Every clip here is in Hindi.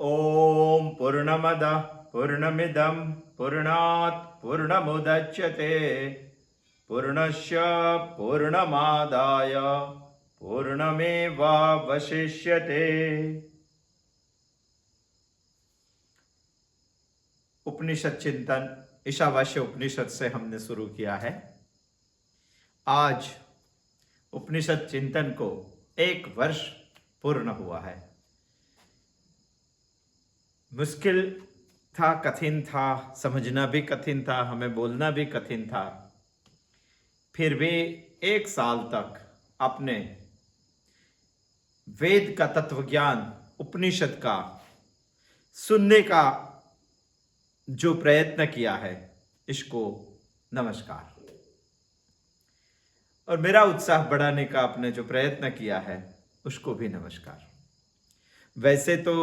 ओम पूर्णमदः पूर्णमिदं पूर्णात् पूर्णमुदच्यते पूर्णस्य पूर्णमादाय पूर्णमेवावशिष्यते। उपनिषद चिंतन ईशावास्य उपनिषद से हमने शुरू किया है। आज उपनिषद चिंतन को 1 वर्ष पूर्ण हुआ है। मुश्किल था, कठिन था, समझना भी कठिन था, हमें बोलना भी कठिन था। फिर भी 1 साल तक अपने वेद का तत्वज्ञान, उपनिषद का सुनने का जो प्रयत्न किया है, इसको नमस्कार। और मेरा उत्साह बढ़ाने का आपने जो प्रयत्न किया है, उसको भी नमस्कार। वैसे तो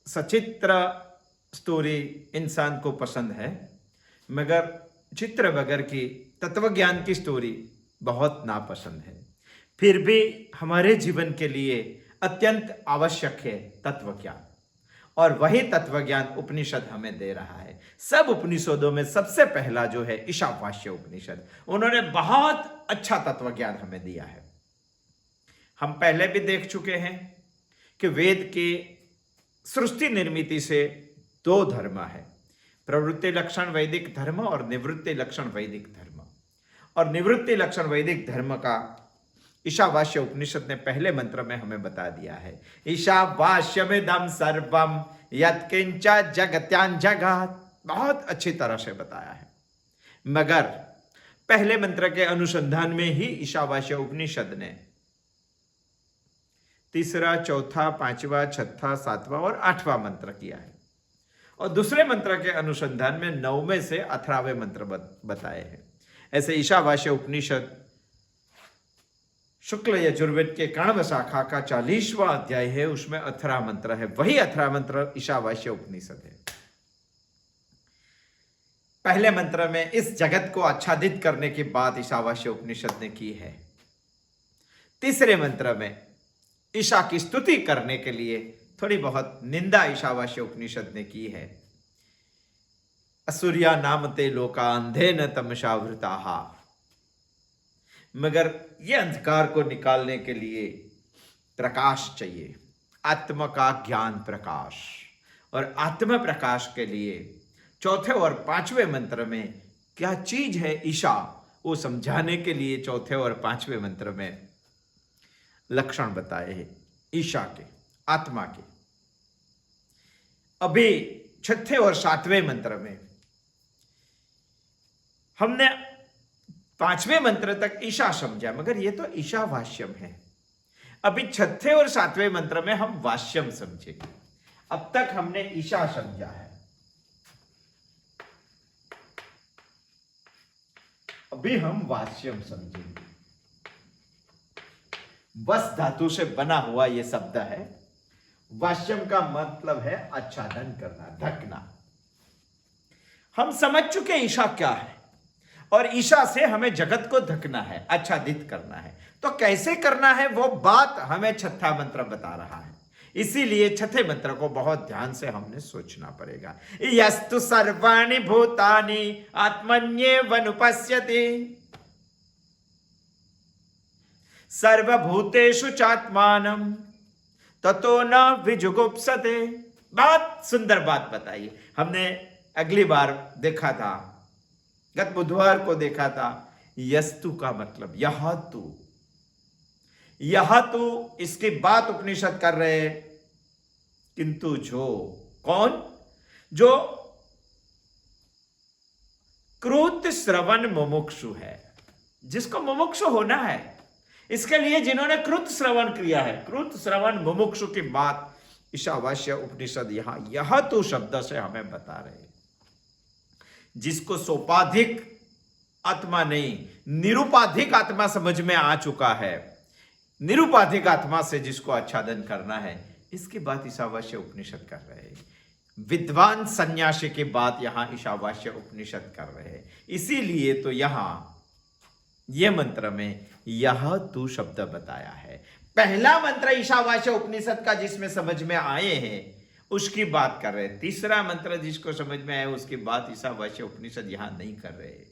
सचित्र स्टोरी इंसान को पसंद है, मगर चित्र वगैरह की तत्वज्ञान की स्टोरी बहुत नापसंद है। फिर भी हमारे जीवन के लिए अत्यंत आवश्यक है तत्वज्ञान, और वही तत्वज्ञान उपनिषद हमें दे रहा है। सब उपनिषदों में सबसे पहला जो है ईशावास्य उपनिषद, उन्होंने बहुत अच्छा तत्वज्ञान हमें दिया है। हम पहले भी देख चुके हैं कि वेद की सृष्टि निर्मिति से 2 धर्म है, प्रवृत्ति लक्षण वैदिक धर्म और निवृत्ति लक्षण वैदिक धर्म। और निवृत्ति लक्षण वैदिक धर्म का ईशावास्य उपनिषद ने पहले मंत्र में हमें बता दिया है। ईशावास्यमिदं सर्वम यत्किंच जगत्यां जगत्, बहुत अच्छी तरह से बताया है। मगर पहले मंत्र के अनुसंधान में ही ईशावास्य उपनिषद ने 3रा, 4था, 5वां, 6था, 7वां और 8वां मंत्र किया है, और दूसरे मंत्र के अनुसंधान में 9वें से 18वें मंत्र बताए हैं। ऐसे ईशावास्य उपनिषद शुक्ल यजुर्वेद के कण्व शाखा का 40वां अध्याय है, उसमें 18 मंत्र है। वही 18 मंत्र ईशावास्य उपनिषद है। पहले मंत्र में इस जगत को आच्छादित करने की बात ईशावास्य उपनिषद ने की है। तीसरे मंत्र में ईशा की स्तुति करने के लिए थोड़ी बहुत निंदा ईशावास्य उपनिषद ने की है। असुर्या नामते लोका अंधेन तमसावृताः, मगर ये अंधकार को निकालने के लिए प्रकाश चाहिए, आत्मा का ज्ञान प्रकाश। और आत्म प्रकाश के लिए 4थे और 5वें मंत्र में क्या चीज है ईशा, वो समझाने के लिए 4थे और 5वें मंत्र में लक्षण बताए हैं ईशा के, आत्मा के। अभी 6थे और 7वें मंत्र में हमने 5वें मंत्र तक ईशा समझा, मगर ये तो ईशावास्यम है। अभी 6थे और 7वें मंत्र में हम वास्यम समझेंगे। अब तक हमने ईशा समझा है, अभी हम वास्यम समझेंगे। वस धातु से बना हुआ यह शब्द है। वास्यम का मतलब है आच्छादन करना, ढकना। हम समझ चुके ईशा क्या है, और ईशा से हमें जगत को ढकना है, आच्छादित करना है। तो कैसे करना है वो बात हमें 6था मंत्र बता रहा है। इसीलिए 6थे मंत्र को बहुत ध्यान से हमने सोचना पड़ेगा। यस्तु सर्वाणि भूतानि आत्मन्येवनुपश्यति सर्वभूतेषु चात्मानं ततो न विजुगुप्सते। बहुत सुंदर बात बताई। हमने अगली बार देखा था, गत बुधवार को देखा था, यस्तु का मतलब यह तू, इसकी बात उपनिषद कर रहे हैं। किंतु कौन? जो कृत श्रवण मुमुक्षु है, जिसको मुमुक्षु होना है, इसके लिए जिन्होंने कृत श्रवण किया है, कृत श्रवण मुमुक्षु की बात ईशावास्य उपनिषद यहां यह तो शब्द से हमें बता रहे हैं। जिसको सोपाधिक आत्मा नहीं, निरुपाधिक आत्मा समझ में आ चुका है, निरुपाधिक आत्मा से जिसको आच्छादन करना है, इसकी बात ईशावास्य उपनिषद कर रहे हैं। विद्वान सन्यासी की बात यहां ईशावास्य उपनिषद कर रहे हैं। इसीलिए तो यहां ये मंत्र में यह तू शब्द बताया है। पहला मंत्र ईशावास्य उपनिषद का जिसमें समझ में आए हैं, उसकी बात कर रहे हैं। तीसरा मंत्र जिसको समझ में आया उसकी बात ईशावास्य उपनिषद यहां नहीं कर रहे,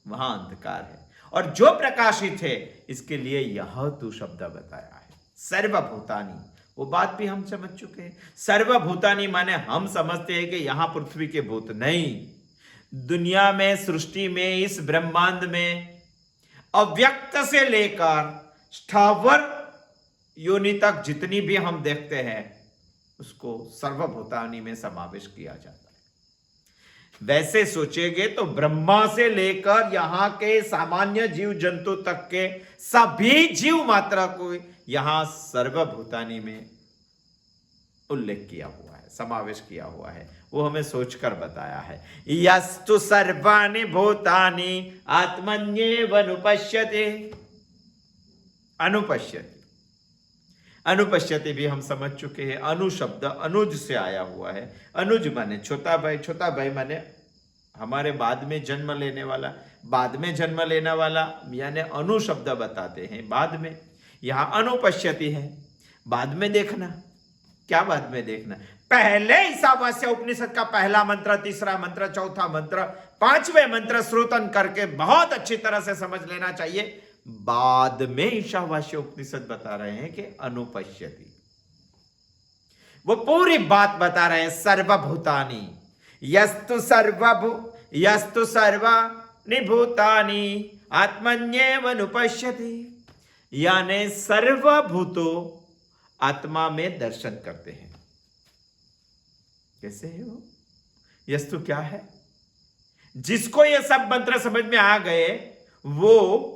वहां अंधकार है। और जो प्रकाशित है इसके लिए यह तू शब्द बताया है, सर्वभूतानि। वो बात भी हम समझ चुके हैं। सर्वभूतानि माने हम समझते हैं कि यहां पृथ्वी के भूत नहीं, दुनिया में, सृष्टि में, इस ब्रह्मांड में अव्यक्त से लेकर स्थावर योनि तक जितनी भी हम देखते हैं उसको सर्वभूतानि में समावेश किया जाता है। वैसे सोचेंगे तो ब्रह्मा से लेकर यहां के सामान्य जीव जंतु तक के सभी जीव मात्रा को यहां सर्वभूतानि में उल्लेख किया हुआ है, समावेश किया हुआ है। वो हमें सोचकर बताया है। यस्तु सर्वाणि भूतानि आत्मन्येवनुपश्यते। अनुपश्यति, अनुपश्यति भी हम समझ चुके हैं। अनु शब्द अनुज से आया हुआ है। अनुज माने छोटा भाई, छोटा भाई माने हमारे बाद में जन्म लेने वाला, बाद में जन्म लेने वाला, यानी अनु शब्द बताते हैं बाद में। यहां अनुपश्यति है, बाद में देखना। क्या बाद में देखना? पहले ईशावास्य उपनिषद का पहला मंत्र, तीसरा मंत्र, चौथा मंत्र, पांचवें मंत्र श्रोतन करके बहुत अच्छी तरह से समझ लेना चाहिए। बाद में ईशावास्य उपनिषद बता रहे हैं कि अनुपश्यति, वो पूरी बात बता रहे हैं। सर्वभूतानि यस्तु सर्वाणि भूतानि आत्मन्येवनुपश्यति, यानी सर्वभूतों आत्मा में दर्शन करते हैं। कैसे है वो? यस्तु क्या है? जिसको ये सब मंत्र समझ में आ गए वो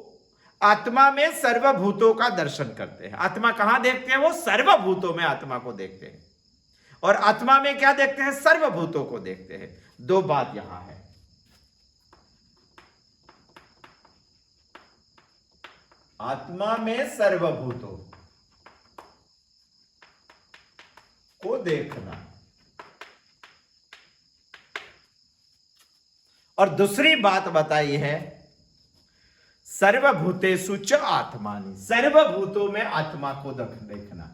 आत्मा में सर्वभूतों का दर्शन करते हैं। आत्मा कहां देखते हैं? वो सर्वभूतों में आत्मा को देखते हैं। और आत्मा में क्या देखते हैं? सर्वभूतों को देखते हैं। दो बात यहां है। आत्मा में सर्वभूतों को देखना और दूसरी बात बताई है सर्वभूतेषु च आत्मानि, सर्वभूतों में आत्मा को देखना।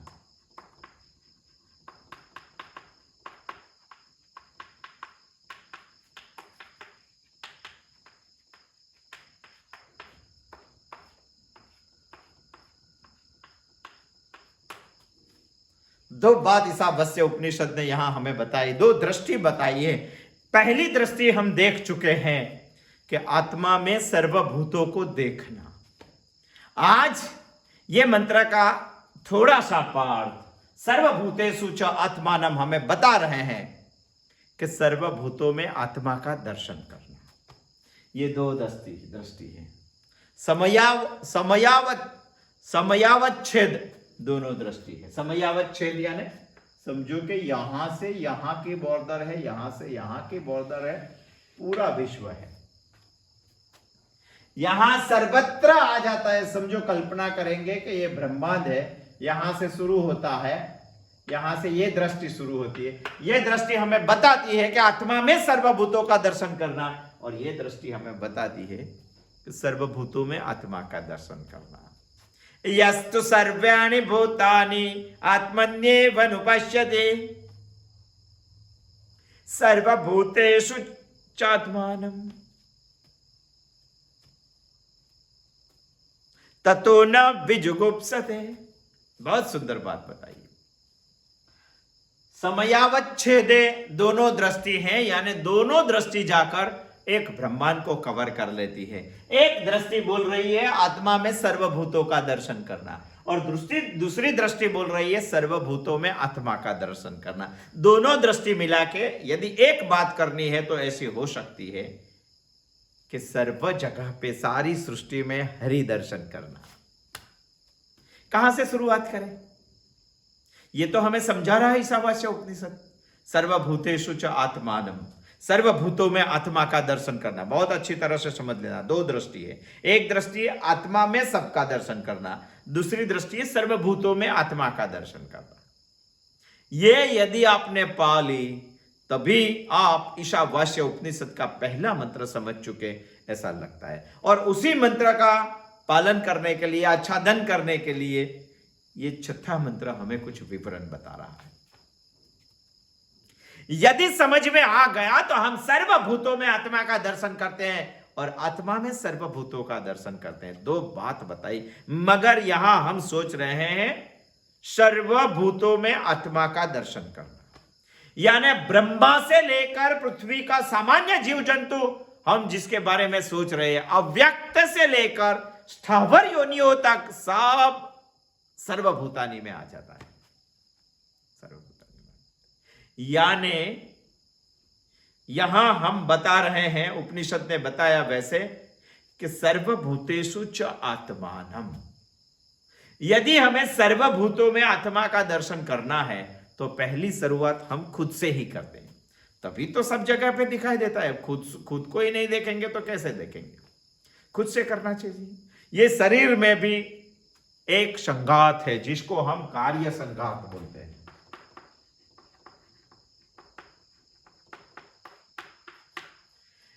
दो बात ईशावास्य उपनिषद ने यहां हमें बताई, दो दृष्टि बताई है। पहली दृष्टि हम देख चुके हैं कि आत्मा में सर्वभूतों को देखना। आज ये मंत्र का थोड़ा सा पार्ट सर्वभूतेषु च आत्मानम हमें बता रहे हैं कि सर्वभूतों में आत्मा का दर्शन करना। ये दो दृष्टि है। समयावच्छेद दोनों दृष्टि है। समयावच्छेद यानी समझो कि यहां से यहां की बॉर्डर है, यहां से यहां की बॉर्डर है, पूरा विश्व है। यहां सर्वत्र आ जाता है। समझो, कल्पना करेंगे कि ये ब्रह्मांड है, यहां से शुरू होता है, यहां से ये दृष्टि शुरू होती है। ये दृष्टि हमें बताती है कि आत्मा में सर्वभूतों का दर्शन करना, और ये दृष्टि हमें बताती है कि सर्वभूतों में आत्मा का दर्शन करना। यस्तु सर्वाणि भूतानि आत्मन्येवनुपश्यति सर्वभूतेषु चात्मानं ततो न विजुगुप्सते। बहुत सुंदर बात बताई। समयावच्छेदे दोनों दृष्टि हैं, यानी दोनों दृष्टि जाकर एक ब्रह्मांड को कवर कर लेती है। एक दृष्टि बोल रही है आत्मा में सर्वभूतों का दर्शन करना, और दूसरी दृष्टि बोल रही है सर्वभूतों में आत्मा का दर्शन करना। दोनों दृष्टि मिला के यदि एक बात करनी है तो ऐसी हो सकती है कि सर्व जगह पे, सारी सृष्टि में हरि दर्शन करना। कहां से शुरुआत करें? ये तो हमें समझा रहा है ईशावास्य उपनिषद। सर्वभूतेषु च आत्मानम, सर्वभूतों में आत्मा का दर्शन करना। बहुत अच्छी तरह से समझ लेना। दो दृष्टि है। एक दृष्टि है आत्मा में सबका दर्शन करना, दूसरी दृष्टि है सर्वभूतों में आत्मा का दर्शन करना। ये यदि आपने पा ली तभी आप ईशावास्य उपनिषद का पहला मंत्र समझ चुके ऐसा लगता है। और उसी मंत्र का पालन करने के लिए, आच्छादन करने के लिए ये छठा मंत्र हमें कुछ विवरण बता रहा है। यदि समझ में आ गया तो हम सर्वभूतों में आत्मा का दर्शन करते हैं और आत्मा में सर्वभूतों का दर्शन करते हैं। दो बात बताई, मगर यहां हम सोच रहे हैं सर्वभूतों में आत्मा का दर्शन करना, यानी ब्रह्मा से लेकर पृथ्वी का सामान्य जीव जंतु हम जिसके बारे में सोच रहे हैं, अव्यक्त से लेकर स्थावर योनियों तक सब सर्वभूतानी में आ जाता है। सर्वभूतानी में, यानी यहां हम बता रहे हैं, उपनिषद ने बताया वैसे कि सर्वभूतेषु च आत्मानम। यदि हमें सर्वभूतों में आत्मा का दर्शन करना है तो पहली शुरुआत हम खुद से ही करते हैं, तभी तो सब जगह पे दिखाई देता है। खुद को ही नहीं देखेंगे तो कैसे देखेंगे? खुद से करना चाहिए। ये शरीर में भी एक संघात है जिसको हम कार्य संघात बोलते हैं।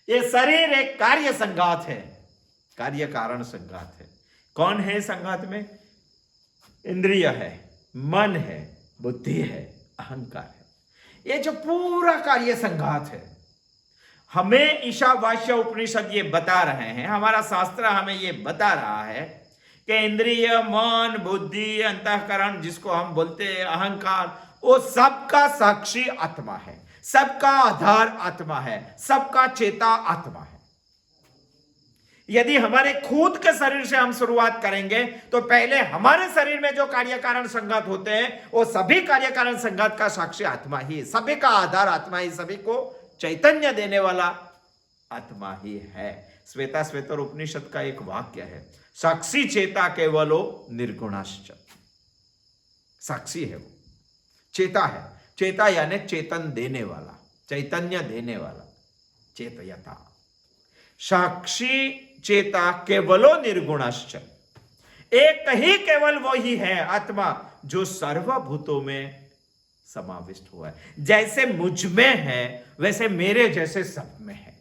ये शरीर एक कार्य संघात है, कार्य कारण संघात है। कौन है संघात में? इंद्रिय है, मन है, बुद्धि है, अहंकार है। ये जो पूरा कार्य संघात है, हमें ईशावास्य उपनिषद ये बता रहे हैं, हमारा शास्त्र हमें ये बता रहा है कि इंद्रिय, मन, बुद्धि, अंतःकरण जिसको हम बोलते हैं अहंकार, वो सबका साक्षी आत्मा है, सबका आधार आत्मा है, सबका चेता आत्मा है। यदि हमारे खुद के शरीर से हम शुरुआत करेंगे तो पहले हमारे शरीर में जो कार्य कारण संघात होते हैं वो सभी कार्य कारण संघात का साक्षी आत्मा ही, सभी का आधार आत्मा ही, सभी को चैतन्य देने वाला आत्मा ही है। श्वेता श्वेतर उपनिषद का एक वाक्य है, साक्षी चेता केवलो निर्गुणाश्च। साक्षी है वो, चेता है। चेता यानी चेतन देने वाला, चैतन्य देने वाला, चेतयता। साक्षी चेता केवलो निर्गुणाश्च, एक ही केवल वो ही है आत्मा जो सर्वभूतों में समाविष्ट हुआ है। जैसे मुझ में है वैसे मेरे जैसे सब में है,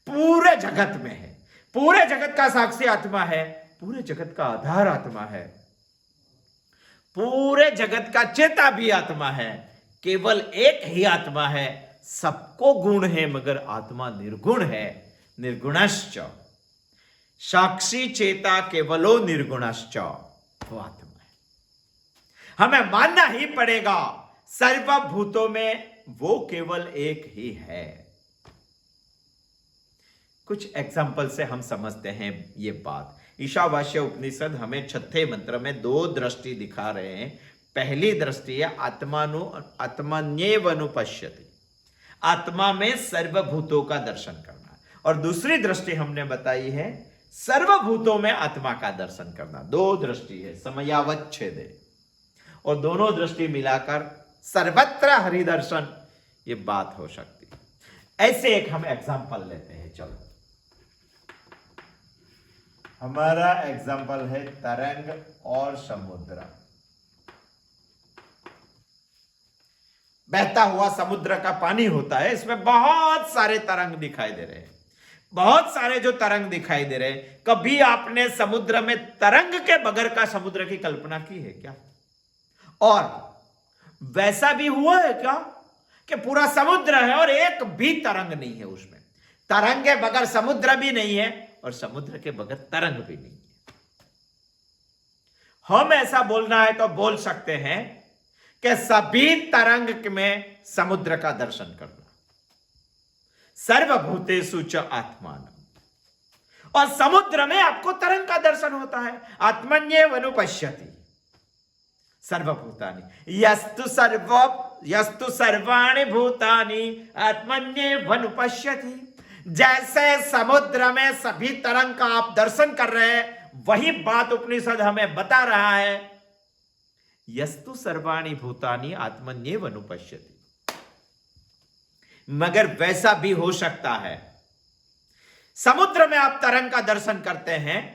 पूरे जगत में है। पूरे जगत का साक्षी आत्मा है, पूरे जगत का आधार आत्मा है, पूरे जगत का चेता भी आत्मा है। केवल एक ही आत्मा है, सबको गुण है मगर आत्मा निर्गुण है। निर्गुणश्च, साक्षी चेता केवलो निर्गुणश्च, वो आत्मा है। हमें मानना ही पड़ेगा सर्वभूतों में वो केवल एक ही है। कुछ एग्जाम्पल से हम समझते हैं ये बात। ईशावास्य उपनिषद हमें छठे मंत्र में दो दृष्टि दिखा रहे हैं। पहली दृष्टि है आत्मन्येवनुपश्यति, आत्मा में सर्वभूतों का दर्शन करना। और दूसरी दृष्टि हमने बताई है सर्वभूतों में आत्मा का दर्शन करना। दो दृष्टि है, समयावच्छेदे, और दोनों दृष्टि मिलाकर सर्वत्र हरिदर्शन, ये बात हो सकती है। ऐसे एक हम एग्जाम्पल लेते हैं। चलो, हमारा एग्जाम्पल है तरंग और समुद्र। बहता हुआ समुद्र का पानी होता है, इसमें बहुत सारे तरंग दिखाई दे रहे हैं, बहुत सारे जो तरंग दिखाई दे रहे हैं। कभी आपने समुद्र में तरंग के बगैर का समुद्र की कल्पना की है क्या? और वैसा भी हुआ है क्या कि पूरा समुद्र है और एक भी तरंग नहीं है उसमें? तरंग के बगैर समुद्र भी नहीं है और समुद्र के बगैर तरंग भी नहीं है। हम ऐसा बोलना है तो बोल सकते हैं कि सभी तरंग में समुद्र का दर्शन करना। सर्वभूतेषु च आत्मानम्, और समुद्र में आपको तरंग का दर्शन होता है। आत्मन्येवनुपश्यति सर्वभूतानि यस्तु सर्वाणि भूतानि आत्मन्येवनुपश्यति। जैसे समुद्र में सभी तरंग का आप दर्शन कर रहे हैं, वही बात उपनिषद हमें बता रहा है, यस्तु सर्वाणि भूतानि आत्मन्येवनुपश्यति। मगर वैसा भी हो सकता है, समुद्र में आप तरंग का दर्शन करते हैं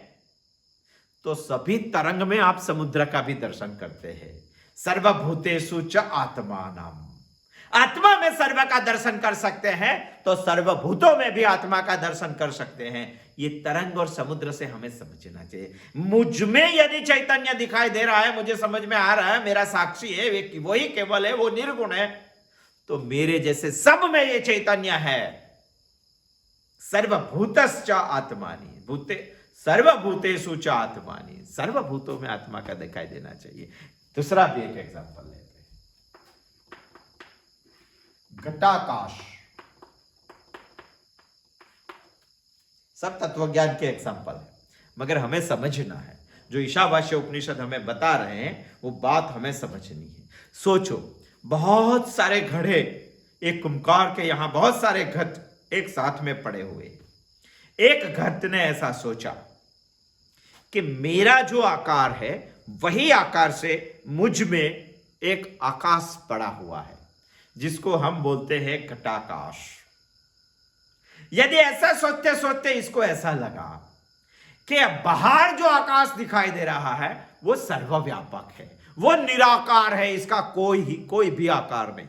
तो सभी तरंग में आप समुद्र का भी दर्शन करते हैं। सर्वभूतेषु च आत्मानम्, आत्मा में सर्व का दर्शन कर सकते हैं तो सर्वभूतों में भी आत्मा का दर्शन कर सकते हैं। ये तरंग और समुद्र से हमें समझना चाहिए। मुझ में यदि चैतन्य दिखाई दे रहा है, मुझे समझ में आ रहा है, मेरा साक्षी है, वही केवल है, वो निर्गुण है, तो मेरे जैसे सब में ये चैतन्य है। सर्वभूतश्च आत्मानि, भूते सर्वभूतेषु च आत्मानि, सर्वभूतों में आत्मा का दिखाई देना चाहिए। दूसरा भी एक एग्जांपल लेते हैं, घटाकाश। सब तत्वज्ञान के एग्जांपल है, मगर हमें समझना है। जो ईशावास्य उपनिषद हमें बता रहे हैं वो बात हमें समझनी है। सोचो, बहुत सारे घड़े एक कुम्हार के यहां बहुत सारे घट एक साथ में पड़े हुए। एक घट ने ऐसा सोचा कि मेरा जो आकार है वही आकार से मुझ में एक आकाश पड़ा हुआ है, जिसको हम बोलते हैं घटाकाश। यदि ऐसा सोचते सोचते इसको ऐसा लगा कि बाहर जो आकाश दिखाई दे रहा है वो सर्वव्यापक है, वो निराकार है, इसका कोई भी आकार नहीं।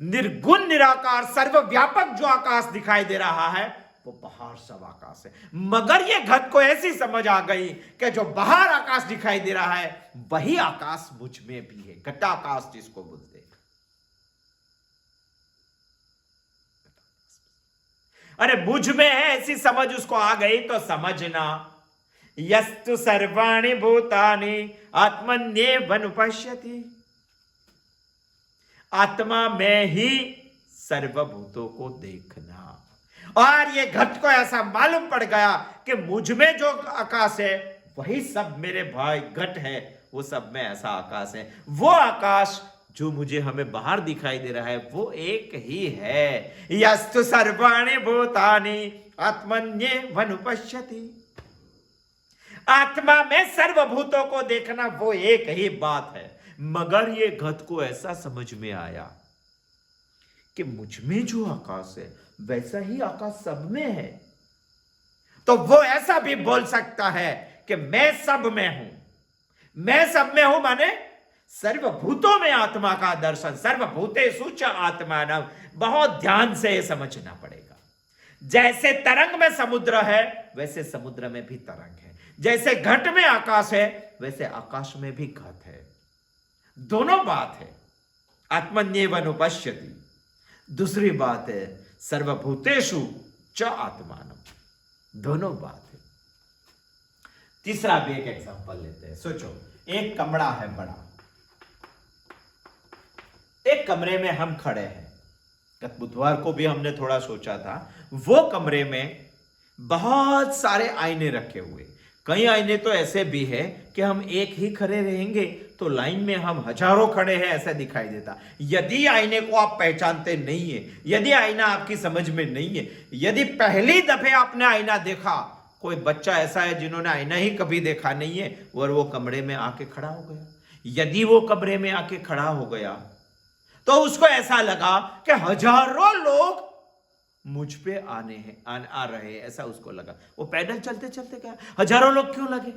निर्गुण निराकार सर्वव्यापक जो आकाश दिखाई दे रहा है वो बाहर सब आकाश है। मगर ये घट को ऐसी समझ आ गई कि जो बाहर आकाश दिखाई दे रहा है वही आकाश मुझ में भी है, घटाकाश जिसको बोलते हैं। अरे मुझ में है ऐसी समझ उसको आ गई तो समझना, यस्तु सर्वाणि भूतानि आत्मन्येवानुपश्यति, आत्मा में ही सर्वभूतों को देखना। और ये घट को ऐसा मालूम पड़ गया कि मुझ में जो आकाश है वही सब मेरे भाई घट है, वो सब में ऐसा आकाश है। वो आकाश जो मुझे हमें बाहर दिखाई दे रहा है वो एक ही है। यस्तु सर्वाणि भूतानि आत्मन्येवानुपश्यति, आत्मा में सर्वभूतों को देखना वो एक ही बात है। मगर ये घट को ऐसा समझ में आया कि मुझ में जो आकाश है वैसा ही आकाश सब में है, तो वो ऐसा भी बोल सकता है कि मैं सब में हूं। मैं सब में हूं माने सर्वभूतों में आत्मा का दर्शन, सर्वभूतेषु च आत्मानम्। बहुत ध्यान से समझना पड़ेगा। जैसे तरंग में समुद्र है वैसे समुद्र में भी तरंग है, जैसे घट में आकाश है वैसे आकाश में भी घट है। दोनों बात है, आत्मन्येवानुपश्यति। दूसरी बात है सर्वभूतेषु च आत्मानम्, दोनों बात है। तीसरा भी एक एग्जांपल लेते हैं। सोचो, एक कमरा है बड़ा, एक कमरे में हम खड़े हैं। गत बुधवार को भी हमने थोड़ा सोचा था, वो कमरे में बहुत सारे आईने रखे हुए। कई आईने तो ऐसे भी है कि हम एक ही खड़े रहेंगे तो लाइन में हम हजारों खड़े हैं ऐसा दिखाई देता। यदि आईने को आप पहचानते नहीं है, यदि आईना आपकी समझ में नहीं है, यदि पहली दफे आपने आईना देखा, कोई बच्चा ऐसा है जिन्होंने आईना ही कभी देखा नहीं है और वो कमरे में आके खड़ा हो गया, यदि वो कमरे में आके खड़ा हो गया तो उसको ऐसा लगा कि हजारों लोग मुझ पे आ रहे हैं, ऐसा उसको लगा। वो पैदल चलते चलते गया। हजारों लोग क्यों लगे?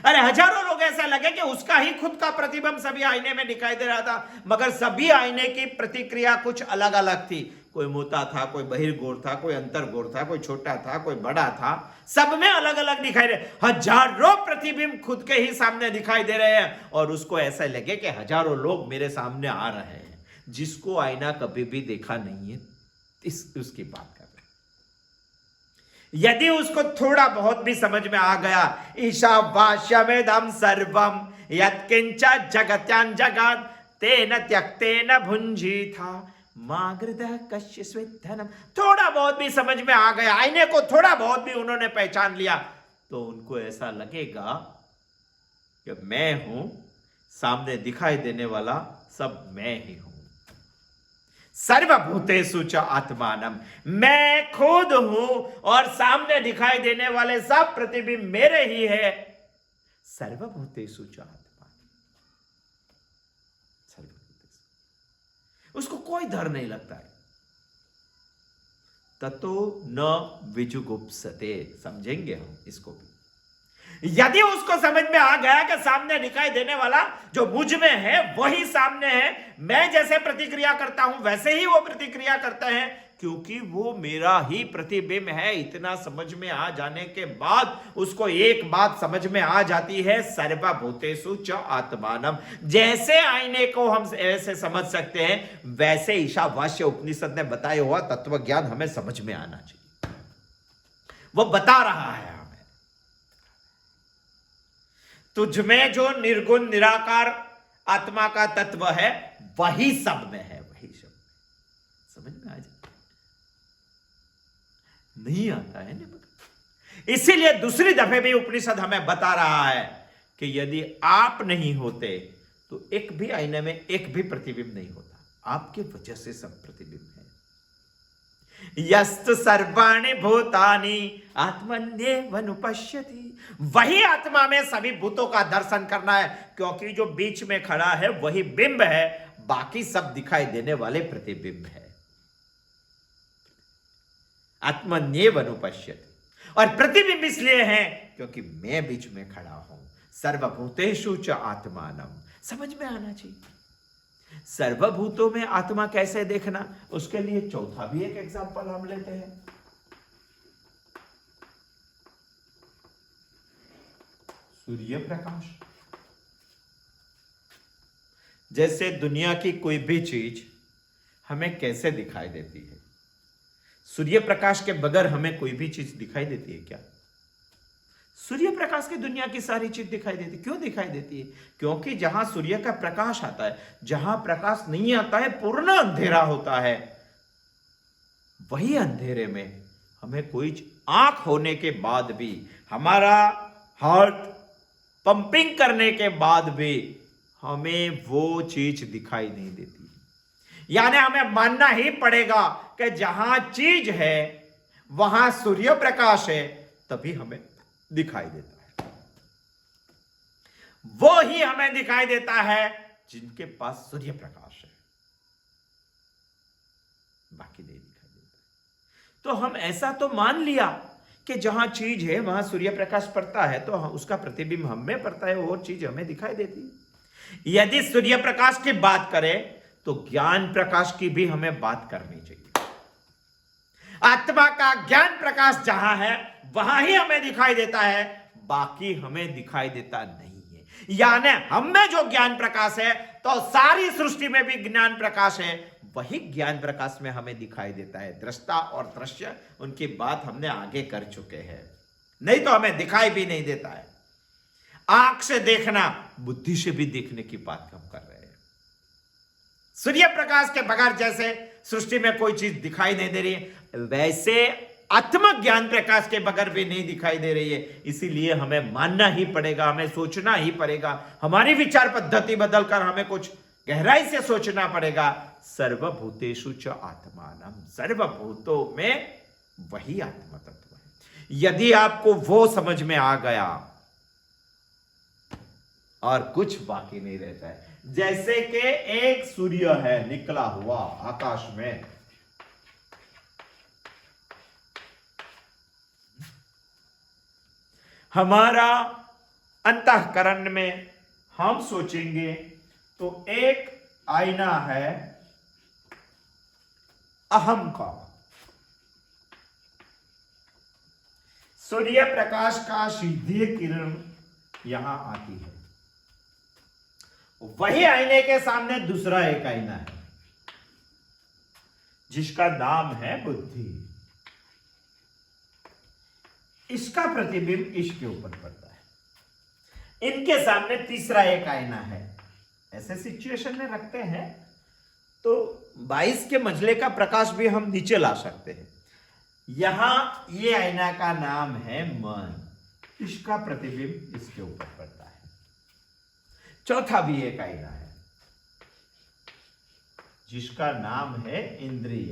अरे हजारों लोग ऐसा लगे कि उसका ही खुद का प्रतिबिंब सभी आईने में दिखाई दे रहा था, मगर सभी आईने की प्रतिक्रिया कुछ अलग अलग थी। कोई मोटा था, कोई बहिर्गोर था, कोई अंतर्गोर था, कोई छोटा था, कोई बड़ा था, सब में अलग अलग दिखाई दे। हजारों प्रतिबिंब खुद के ही सामने दिखाई दे रहे हैं और उसको ऐसा लगे कि हजारों लोग मेरे सामने आ रहे हैं। जिसको आईना कभी भी देखा नहीं है उसकी बात कर रहे हैं। यदि उसको थोड़ा बहुत भी समझ में आ गया, ईशावास्यमेदं सर्वं यत्किंच जगत्यां जगत् तेन त्यक्तेन भुञ्जीथा मागृदः कश्चित्। थोड़ा बहुत भी समझ में आ गया, आईने को थोड़ा बहुत भी उन्होंने पहचान लिया, तो उनको ऐसा लगेगा कि मैं हूं, सामने दिखाई देने वाला सब मैं ही हूं। सर्वभूतेषु च आत्मानम्, मैं खुद हूं और सामने दिखाई देने वाले सब प्रतिबिंब मेरे ही है। सर्वभूतेषु च आत्मानम्, उसको कोई डर नहीं लगता है। ततो न विजुगुप्सते, समझेंगे हम इसको भी। यदि उसको समझ में आ गया कि सामने दिखाई देने वाला जो मुझ में है वही सामने है, मैं जैसे प्रतिक्रिया करता हूं वैसे ही वो प्रतिक्रिया करते हैं, क्योंकि वो मेरा ही प्रतिबिंब है। इतना समझ में आ जाने के बाद उसको एक बात समझ में आ जाती है, सर्वभूतेषु च आत्मानम। जैसे आईने को हम ऐसे समझ सकते हैं, वैसे ईशावास्य उपनिषद ने बताया हुआ तत्व ज्ञान हमें समझ में आना चाहिए। वो बता रहा है हमें, तुझमें जो निर्गुण निराकार आत्मा का तत्व है वही सब में है, वही सब में। समझ में आ जाता है? नहीं आता है ना। इसीलिए दूसरी दफे भी उपनिषद हमें बता रहा है कि यदि आप नहीं होते तो एक भी आईने में एक भी प्रतिबिंब नहीं होता। आपके वजह से सब प्रतिबिंब है। यस्तु सर्वाणि भूतानि आत्मन्येवनुपश्यति। वही आत्मा में सभी भूतों का दर्शन करना है, क्योंकि जो बीच में खड़ा है वही बिंब है, बाकी सब दिखाई देने वाले प्रतिबिंब है। आत्मन्येवनुपश्यति। और प्रतिबिंब इसलिए है क्योंकि मैं बीच में खड़ा हूं। सर्वभूतेषु च आत्मानम। समझ में आना चाहिए। सर्वभूतों में आत्मा कैसे देखना, उसके लिए चौथा भी एक एग्जांपल हम लेते हैं। सूर्य प्रकाश। जैसे दुनिया की कोई भी चीज हमें कैसे दिखाई देती है, सूर्य प्रकाश के बगैर हमें कोई भी चीज दिखाई देती है क्या? सूर्य प्रकाश की दुनिया की सारी चीज दिखाई देती। क्यों दिखाई देती है? क्योंकि जहां सूर्य का प्रकाश आता है, जहां प्रकाश नहीं आता है पूर्ण अंधेरा होता है। वही अंधेरे में हमें कोई आंख होने के बाद भी, हमारा हार्ट पंपिंग करने के बाद भी हमें वो चीज दिखाई नहीं देती। यानी हमें मानना ही पड़ेगा कि जहां चीज है वहां सूर्य प्रकाश है, तभी हमें दिखाई देता है। वो ही हमें दिखाई देता है जिनके पास सूर्य प्रकाश है, बाकी नहीं दिखाई देता। तो हम ऐसा तो मान लिया कि जहां चीज है वहां सूर्य प्रकाश पड़ता है, तो उसका प्रतिबिंब हमें पड़ता है, और चीज हमें दिखाई देती है। यदि सूर्य प्रकाश की बात करें तो ज्ञान प्रकाश की भी हमें बात करनी चाहिए। आत्मा का ज्ञान प्रकाश जहां है वहां ही हमें दिखाई देता है, बाकी हमें दिखाई देता नहीं है। यानी हम में जो ज्ञान प्रकाश है तो सारी सृष्टि में भी ज्ञान प्रकाश है, वही ज्ञान प्रकाश में हमें दिखाई देता है। दृष्टा और दृश्य उनकी बात हमने आगे कर चुके हैं, नहीं तो हमें दिखाई भी नहीं देता है। आंख से देखना, बुद्धि से भी देखने की बात हम कर रहे हैं। सूर्य प्रकाश के बगैर जैसे सृष्टि में कोई चीज दिखाई नहीं दे रही है, वैसे आत्म ज्ञान प्रकाश के बगैर भी नहीं दिखाई दे रही है। इसीलिए हमें मानना ही पड़ेगा, हमें सोचना ही पड़ेगा, हमारी विचार पद्धति बदलकर हमें कुछ गहराई से सोचना पड़ेगा। सर्वभूतेषु च आत्मानम। सर्वभूतों में वही आत्मा तत्व है। यदि आपको वो समझ में आ गया और कुछ बाकी नहीं रहता है। जैसे कि एक सूर्य है निकला हुआ आकाश में, हमारा अंतःकरण में हम सोचेंगे तो एक आईना है अहम का। सूर्य प्रकाश का सीधी किरण यहां आती है, वही आईने के सामने दूसरा एक आईना है जिसका नाम है बुद्धि। इसका प्रतिबिंब इसके ऊपर पड़ता है। इनके सामने तीसरा एक आईना है। ऐसे सिचुएशन में रखते हैं तो 22 के मंजिले का प्रकाश भी हम नीचे ला सकते हैं। यहां ये आईना का नाम है मन, इसका प्रतिबिंब इसके ऊपर पड़ता है। चौथा भी एक आईना है जिसका नाम है इंद्रिय,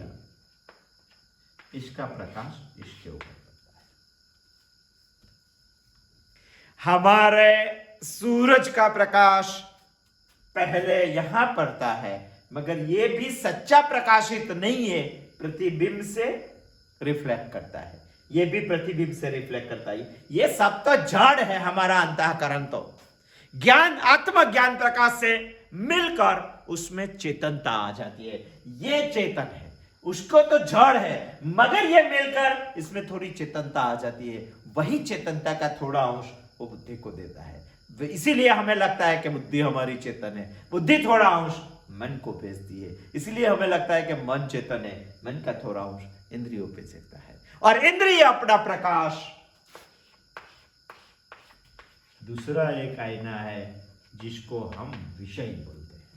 इसका प्रकाश इसके ऊपर पड़ता है। हमारे सूरज का प्रकाश पहले यहां पड़ता है, मगर यह भी सच्चा प्रकाशित नहीं है, प्रतिबिंब से रिफ्लेक्ट करता है। यह भी प्रतिबिंब से रिफ्लेक्ट करता है। यह सब तो जड़ है हमारा अंतःकरण। तो ज्ञान, आत्मज्ञान प्रकाश से मिलकर उसमें चेतनता आ जाती है। यह चेतन है। उसको तो जड़ है, मगर ये मिलकर इसमें थोड़ी चेतनता आ जाती है। वही चेतनता का थोड़ा अंश वो बुद्धि को देता है। इसीलिए हमें लगता है कि बुद्धि हमारी चेतन है, बुद्धि थोड़ा अंश मन को भेजती है। इसलिए हमें लगता है कि मन चेतन है, मन का थोड़ा अंश इंद्रियों पे चलता है। और इंद्रिय अपना प्रकाश दूसरा एक आईना है जिसको हम विषय बोलते हैं।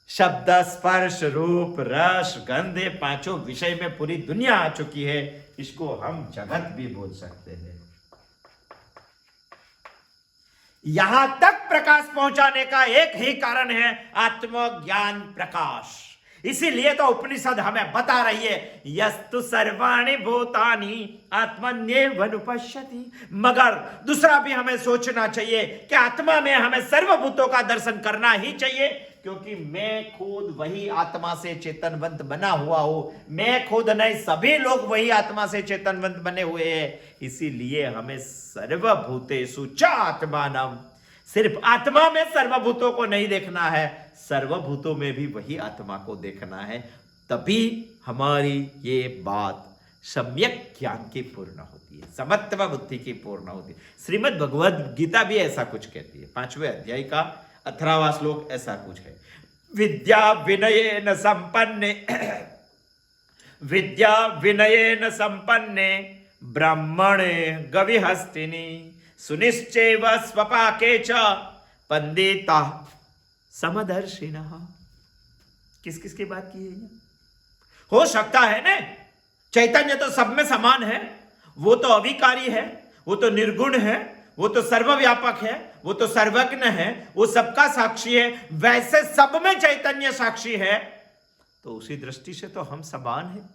शब्द, स्पर्श, रूप, रस, गंध, पांचों विषय में पूरी दुनिया आ चुकी है। इसको हम जगत भी बोल सकते हैं। यहां तक प्रकाश पहुंचाने का एक ही कारण है आत्मज्ञान प्रकाश। इसीलिए तो उपनिषद हमें बता रही है यस्तु सर्वाणि भूतानि आत्मन्येवानुपश्यति। मगर दूसरा भी हमें सोचना चाहिए कि आत्मा में हमें सर्वभूतों का दर्शन करना ही चाहिए, क्योंकि मैं खुद वही आत्मा से चेतनवंत बना हुआ हूं। मैं खुद नहीं, सभी लोग वही आत्मा से चेतनवंत बने हुए हैं। इसीलिए हमें सर्वभूतेषु च आत्मानम, सिर्फ आत्मा में सर्वभूतों को नहीं देखना है, सर्वभूतों में भी वही आत्मा को देखना है। तभी हमारी ये बात सम्यक ज्ञान की पूर्ण होती है, समत्व बुद्धि की पूर्ण होती है। श्रीमद् भगवद गीता भी ऐसा कुछ कहती है। 5वें अध्याय का 18वां श्लोक ऐसा कुछ है, विद्या विनयेन संपन्ने विद्या विनयेन संपन्ने ब्राह्मणे गविहस्तिनि सुनिश्चैव स्वपाके च पंडिता समदर्शिनः। किस किस की बात की है ये? हो सकता है ना, चैतन्य तो सब में समान है, वो तो अविकारी है, वो तो निर्गुण है, वो तो सर्वव्यापक है, वो तो सर्वज्ञ है, वो सबका साक्षी है। वैसे सब में चैतन्य साक्षी है, तो उसी दृष्टि से तो हम समान हैं,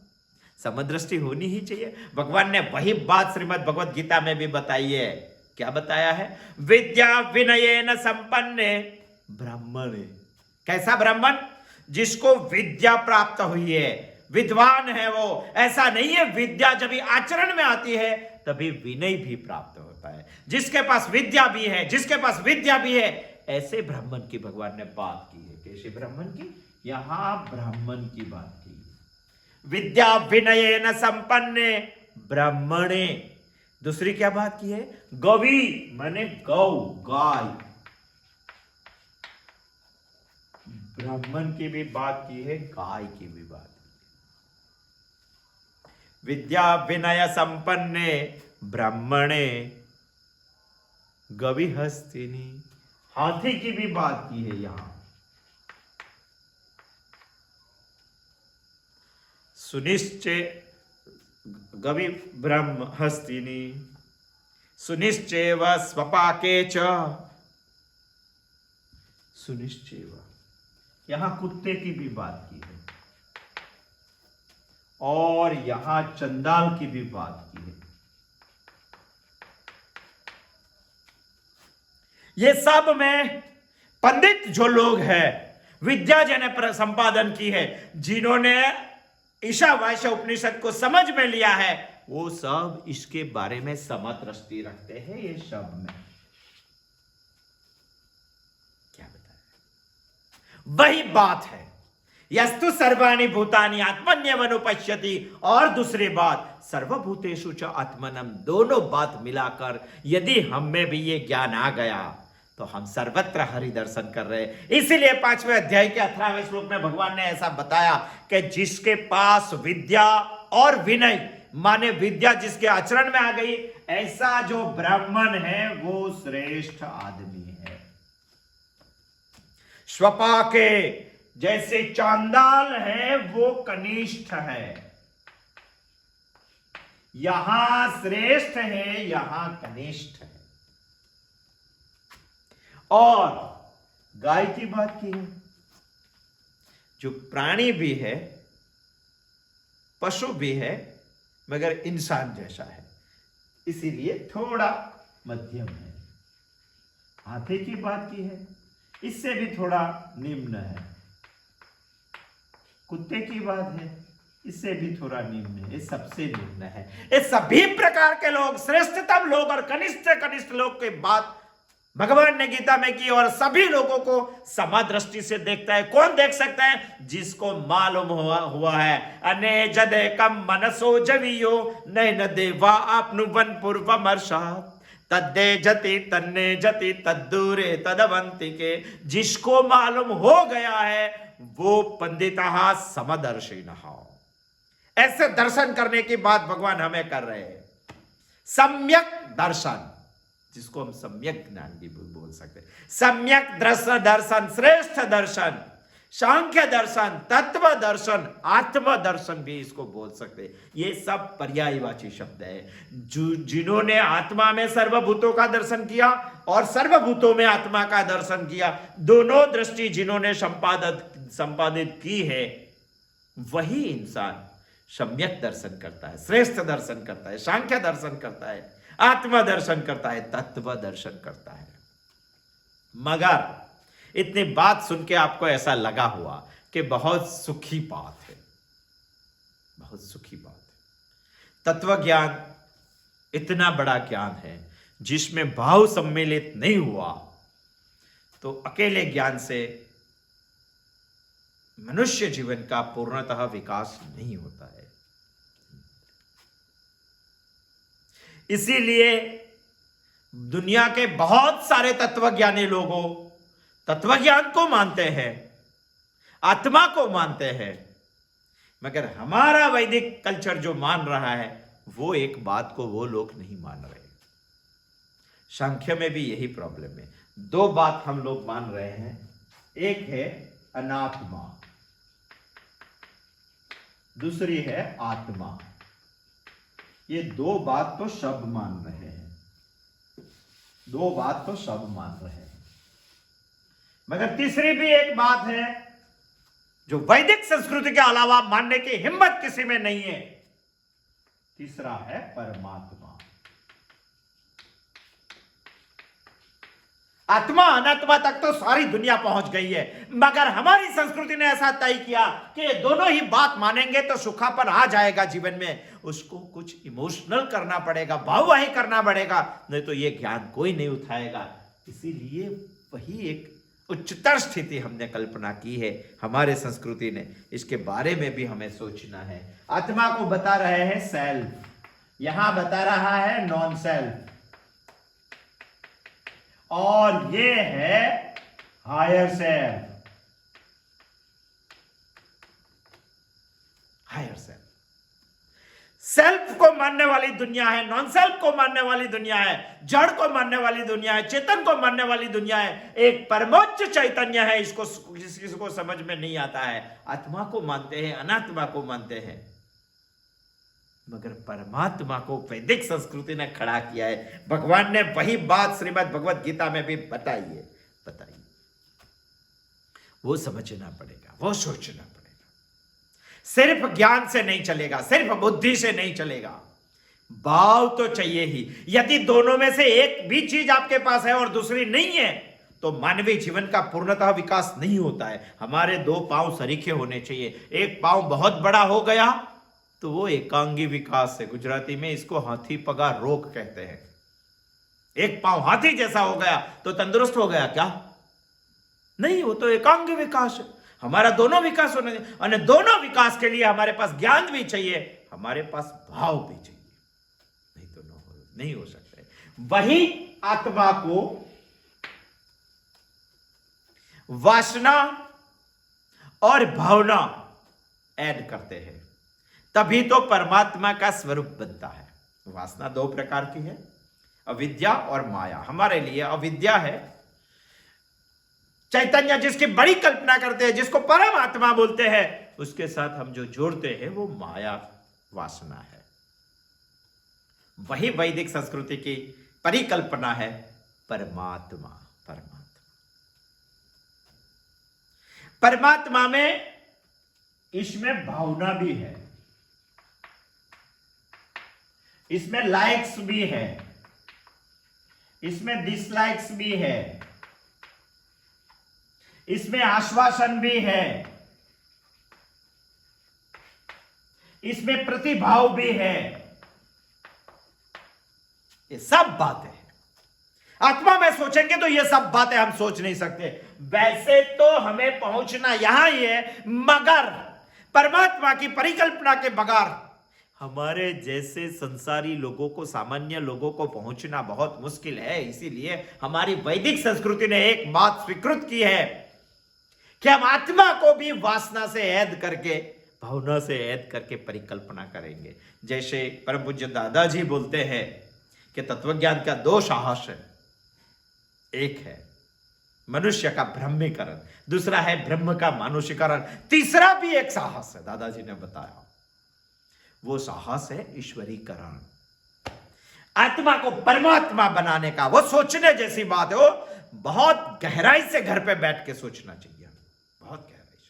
समदृष्टि होनी ही चाहिए। भगवान ने वही बात श्रीमद् भगवद गीता में भी बताई है। क्या बताया है? विद्या विनयेन संपन्ने ब्राह्मणे। कैसा ब्राह्मण? जिसको विद्या प्राप्त हुई है, विद्वान है वो। ऐसा नहीं है विद्या जब आचरण में आती है तभी विनय भी प्राप्त होता है। जिसके पास विद्या भी है, जिसके पास विद्या भी है, ऐसे ब्राह्मण की भगवान ने बात की है। कैसे ब्राह्मण की? यहां ब्राह्मण की बात की। विद्या विनयेन संपन्ने ब्राह्मणे। दूसरी क्या बात की है? गवी माने गौ, गाय। ब्राह्मण की भी बात की है, गाय की भी बात की। विद्या विनय संपन्ने ब्राह्मणे गविहस्तिनि। हाथी की भी बात की है यहां। सुनिश्चय गवि ब्रह्म हस्तिनि सुनिश्चैव स्वपाके च। सुनिश्चैव, यहां कुत्ते की भी बात की है और यहां चंडाल की भी बात की है। ये सब में पंडित जो लोग हैं, विद्या जिन्हें संपादन की है, जिन्होंने ईशावास्य उपनिषद को समझ में लिया है, वो सब इसके बारे में समदृष्टि रखते हैं। ये सब में क्या बताया? वही बात है, यस्तु सर्वाणि भूतानि आत्मन्यवनुपश्यति। और दूसरी बात, सर्वभूतेषु च आत्मनम। दोनों बात मिलाकर यदि हम में भी ये ज्ञान आ गया तो हम सर्वत्र हरि दर्शन कर रहे हैं। इसीलिए 5वें अध्याय के 18वें श्लोक में भगवान ने ऐसा बताया कि जिसके पास विद्या और विनय, माने विद्या जिसके आचरण में आ गई, ऐसा जो ब्राह्मण है वो श्रेष्ठ आदमी है। स्वपाके, जैसे चांडाल है वो कनिष्ठ है। यहां श्रेष्ठ है, यहां कनिष्ठ है। और गाय की बात की है, जो प्राणी भी है, पशु भी है, मगर इंसान जैसा है, इसीलिए थोड़ा मध्यम है। हाथी की बात की है, इससे भी थोड़ा निम्न है। कुत्ते की बात है, इससे भी थोड़ा निम्न है। ये सबसे निम्न है। ये सभी प्रकार के लोग, श्रेष्ठतम लोग और कनिष्ठ लोग की बात भगवान ने गीता में की, और सभी लोगों को समादृष्टि से देखता है। कौन देख सकता है? जिसको मालूम हुआ है अने जदे कम मनसो जवियो नैन देवा आपनु वन पूर्वमर्षात् तद्दे जति तन्ने जति तद्दूरे तदवंतिके। जिसको मालूम हो गया है वो पंडितः समदर्शिनः। ऐसे दर्शन करने की बात भगवान हमें कर रहे हैं। सम्यक दर्शन, जिसको हम सम्यक ज्ञान भी बोल सकते हैं। सम्यक दर्शन, श्रेष्ठ दर्शन, सांख्य दर्शन, तत्व दर्शन, आत्म दर्शन भी इसको बोल सकते हैं। ये सब पर्यायवाची शब्द है। जिन्होंने आत्मा में सर्वभूतों का दर्शन किया और सर्वभूतों में आत्मा का दर्शन किया, दोनों दृष्टि जिन्होंने संपादित की है, वही इंसान सम्यक दर्शन करता है, श्रेष्ठ दर्शन करता है, सांख्य दर्शन करता है, आत्मा दर्शन करता है, तत्व दर्शन करता है। मगर इतनी बात सुन के आपको ऐसा लगा हुआ कि बहुत सुखी बात है, बहुत सुखी बात है। तत्व ज्ञान इतना बड़ा ज्ञान है जिसमें भाव सम्मिलित नहीं हुआ तो अकेले ज्ञान से मनुष्य जीवन का पूर्णतः विकास नहीं होता है। इसीलिए दुनिया के बहुत सारे तत्वज्ञानी लोगों तत्वज्ञान को मानते हैं, आत्मा को मानते हैं, मगर हमारा वैदिक कल्चर जो मान रहा है वो एक बात को वो लोग नहीं मान रहे। सांख्य में भी यही प्रॉब्लम है। दो बात हम लोग मान रहे हैं, एक है अनात्मा, दूसरी है आत्मा। ये दो बात तो सब मान रहे हैं, दो बात तो सब मान रहे हैं, मगर तीसरी भी एक बात है जो वैदिक संस्कृति के अलावा मानने की हिम्मत किसी में नहीं है। तीसरा है परमात्मा। आत्मा अनात्मा तक तो सारी दुनिया पहुंच गई है, मगर हमारी संस्कृति ने ऐसा तय किया कि दोनों ही बात मानेंगे तो सुखापन आ जाएगा जीवन में। उसको कुछ इमोशनल करना पड़ेगा, भाववाही करना पड़ेगा, नहीं तो ये ज्ञान कोई नहीं उठाएगा। इसीलिए वही एक उच्चतर स्थिति हमने कल्पना की है हमारे संस्कृति ने। इसके बारे में भी हमें सोचना है। आत्मा को बता रहे हैं सेल्फ, यहां बता रहा है नॉन सेल्फ, और ये है higher self. Higher self, self को मानने वाली दुनिया है, नॉन सेल्फ को मानने वाली दुनिया है, जड़ को मानने वाली दुनिया है, चेतन को मानने वाली दुनिया है। एक परमोच्च चैतन्य है, इसको किसी समझ में नहीं आता है। आत्मा को मानते हैं, अनात्मा को मानते हैं, मगर परमात्मा को वैदिक संस्कृति ने खड़ा किया है। भगवान ने वही बात श्रीमद् भगवत गीता में भी बताई है। वो समझना पड़ेगा, वो सोचना पड़ेगा। सिर्फ ज्ञान से नहीं चलेगा, सिर्फ बुद्धि से नहीं चलेगा, भाव तो चाहिए ही। यदि दोनों में से एक भी चीज आपके पास है और दूसरी नहीं है तो मानवीय जीवन का पूर्णतः विकास नहीं होता है। हमारे दो पांव सरीखे होने चाहिए। एक पांव बहुत बड़ा हो गया तो वो एकांगी विकास है। गुजराती में इसको हाथी पगा रोग कहते हैं। एक पांव हाथी जैसा हो गया तो तंदुरुस्त हो गया क्या? नहीं, वो तो एकांगी विकास है। हमारा दोनों विकास होना चाहिए, और दोनों विकास के लिए हमारे पास ज्ञान भी चाहिए, हमारे पास भाव भी चाहिए, नहीं तो नहीं हो सकता है। वही आत्मा को वासना और भावना ऐड करते हैं, तभी तो परमात्मा का स्वरूप बनता है। वासना दो प्रकार की है, अविद्या और माया। हमारे लिए अविद्या है चैतन्य, जिसकी बड़ी कल्पना करते हैं, जिसको परमात्मा बोलते हैं, उसके साथ हम जो जोड़ते हैं वो माया वासना है। वही वैदिक संस्कृति की परिकल्पना है परमात्मा। परमात्मा में इसमें भावना भी है, इसमें लाइक्स भी है, इसमें डिसलाइक्स भी है, इसमें आश्वासन भी है, इसमें प्रतिभाव भी है। ये सब बातें हैं। आत्मा में सोचेंगे तो ये सब बातें हम सोच नहीं सकते। वैसे तो हमें पहुंचना यहां ही है, मगर परमात्मा की परिकल्पना के बगैर हमारे जैसे संसारी लोगों को, सामान्य लोगों को पहुंचना बहुत मुश्किल है। इसीलिए हमारी वैदिक संस्कृति ने एक बात स्वीकृत की है कि हम आत्मा को भी वासना से ऐद करके, भावना से ऐद करके परिकल्पना करेंगे। जैसे परम पूज्य दादाजी बोलते हैं कि तत्वज्ञान का दो साहस है, एक है मनुष्य का ब्रह्मीकरण, दूसरा है ब्रह्म का मानुषीकरण, तीसरा भी एक साहस है, दादाजी ने बताया। वो साहस है ईश्वरीकरण, आत्मा को परमात्मा बनाने का। वो सोचने जैसी बात है, वो बहुत गहराई से घर पे बैठ के सोचना चाहिए, बहुत गहराई से।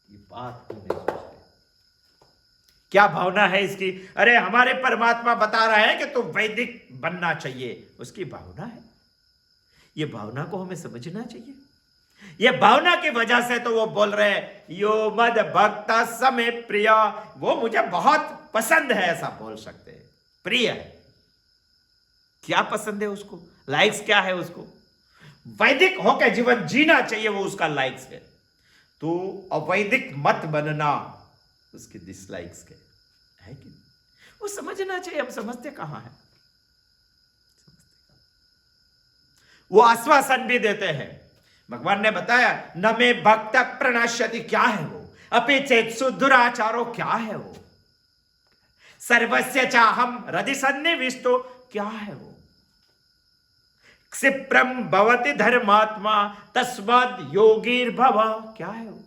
ये बात क्यों नहीं सोचते? क्या भावना है इसकी? अरे हमारे परमात्मा बता रहा है कि तुम वैदिक बनना चाहिए, उसकी भावना है। ये भावना को हमें समझना चाहिए। ये भावना की वजह से तो वो बोल रहे हैं यो मद भक्त समय प्रिय, वो मुझे बहुत पसंद है, ऐसा बोल सकते हैं। प्रिय है, क्या पसंद है उसको? लाइक्स क्या है उसको? वैदिक होकर जीवन जीना चाहिए, वो उसका लाइक्स है। तो अवैदिक मत बनना, उसके डिसलाइक्स के है कि नहीं? वो समझना चाहिए। हम समझते कहां है? वो आश्वासन भी देते हैं। भगवान ने बताया न मे भक्त प्रणश्यति, क्या है वो? अपि चेत्सु दुराचारो, क्या है वो? सर्वस्य चाहम हृदि सन्निविष्टो, क्या है वो? क्षिप्रम भवति धर्मात्मा तस्माद् योगीर्भव, क्या है वो?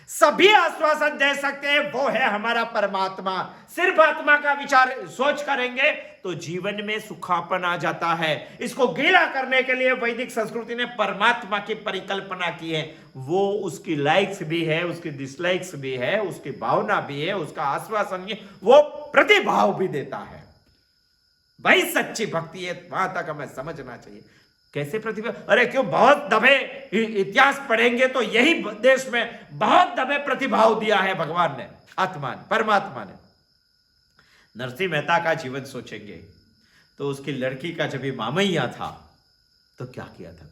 सभी आश्वासन दे सकते हैं, वो है हमारा परमात्मा। सिर्फ आत्मा का विचार सोच करेंगे तो जीवन में सुखापन आ जाता है। इसको गीला करने के लिए वैदिक संस्कृति ने परमात्मा की परिकल्पना की है। वो उसकी लाइक्स भी है, उसकी डिसलाइक्स भी है, उसकी भावना भी है, उसका आश्वासन भी, वो प्रतिभाव भी देता है। वही सच्ची भक्ति है, वहां तक हमें समझना चाहिए। कैसे प्रतिभा? अरे क्यों, बहुत दबे इतिहास पढ़ेंगे तो यही देश में बहुत दबे प्रतिभाव दिया है भगवान ने, आत्मा ने, परमात्मा ने। नरसिंह मेहता का जीवन सोचेंगे तो उसकी लड़की का जब मामैया था तो क्या किया था?